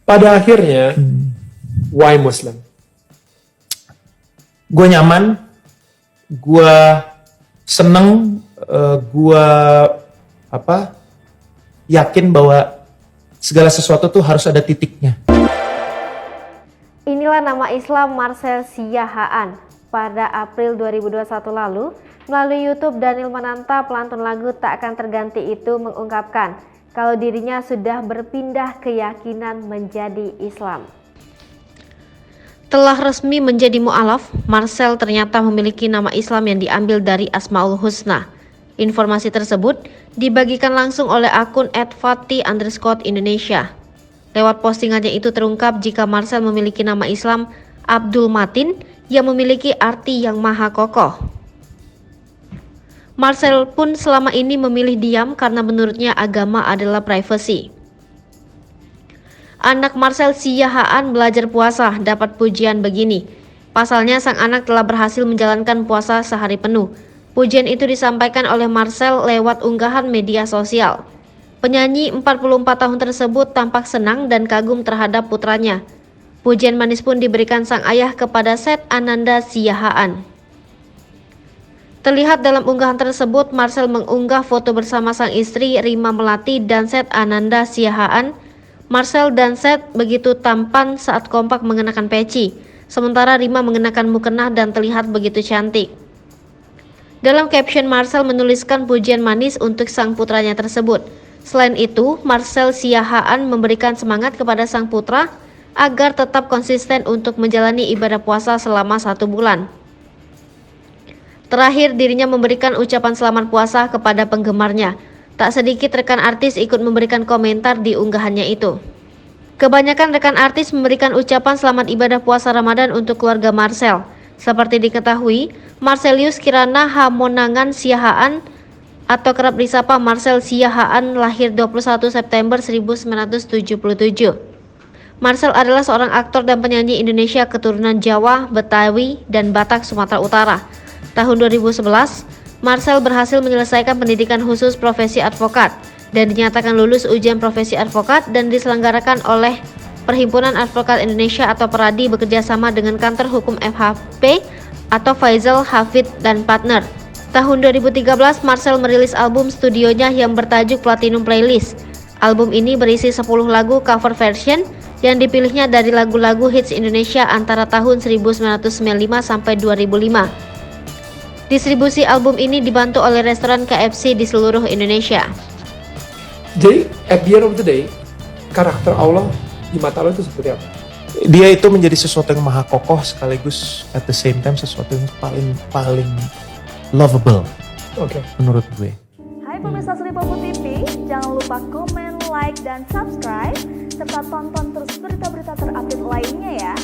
Pada akhirnya, why Muslim? Gue nyaman, gue seneng, gue yakin bahwa segala sesuatu tuh harus ada titiknya. Inilah nama Islam Marcel Siahaan. Pada April 2021 lalu, melalui YouTube Daniel Mananta, pelantun lagu Tak Akan Terganti itu mengungkapkan kalau dirinya sudah berpindah keyakinan menjadi Islam. Telah resmi menjadi mu'alaf, Marcel ternyata memiliki nama Islam yang diambil dari Asmaul Husna. Informasi tersebut dibagikan langsung oleh akun @fati_Indonesia. Lewat postingannya itu terungkap jika Marcel memiliki nama Islam Abdul Matin yang memiliki arti yang maha kokoh. Marcel pun selama ini memilih diam karena menurutnya agama adalah privasi. Anak Marcel Siahaan belajar puasa dapat pujian begini. Pasalnya sang anak telah berhasil menjalankan puasa sehari penuh. Pujian itu disampaikan oleh Marcel lewat unggahan media sosial. Penyanyi 44 tahun tersebut tampak senang dan kagum terhadap putranya. Pujian manis pun diberikan sang ayah kepada Seth Ananda Siahaan. Terlihat dalam unggahan tersebut, Marcel mengunggah foto bersama sang istri Rima Melati dan Seth Ananda Siahaan. Marcel dan Seth begitu tampan saat kompak mengenakan peci, sementara Rima mengenakan mukena dan terlihat begitu cantik. Dalam caption, Marcel menuliskan pujian manis untuk sang putranya tersebut. Selain itu, Marcel Siahaan memberikan semangat kepada sang putra agar tetap konsisten untuk menjalani ibadah puasa selama 1 bulan. Terakhir, dirinya memberikan ucapan selamat puasa kepada penggemarnya. Tak sedikit rekan artis ikut memberikan komentar di unggahannya itu. Kebanyakan rekan artis memberikan ucapan selamat ibadah puasa Ramadan untuk keluarga Marcel. Seperti diketahui, Marcelius Kirana Hamonangan Siahaan atau kerap disapa Marcel Siahaan lahir 21 September 1977. Marcel adalah seorang aktor dan penyanyi Indonesia keturunan Jawa, Betawi, dan Batak, Sumatera Utara. Tahun 2011, Marcel berhasil menyelesaikan pendidikan khusus profesi advokat dan dinyatakan lulus ujian profesi advokat dan diselenggarakan oleh Perhimpunan Advokat Indonesia atau Peradi bekerjasama dengan kantor hukum FHP atau Faisal Hafid dan Partner. Tahun 2013, Marcel merilis album studionya yang bertajuk Platinum Playlist. Album ini berisi 10 lagu cover version yang dipilihnya dari lagu-lagu hits Indonesia antara tahun 1995 sampai 2005. Distribusi album ini dibantu oleh restoran KFC di seluruh Indonesia. Jadi, at the end of the day, karakter Allah di mata lo itu seperti apa? Dia itu menjadi sesuatu yang maha kokoh sekaligus at the same time sesuatu yang paling lovable. Oke. Menurut gue. Hai pemirsa Sri Popo TV, jangan lupa komen, like, dan subscribe serta tonton terus berita-berita terupdate lainnya ya.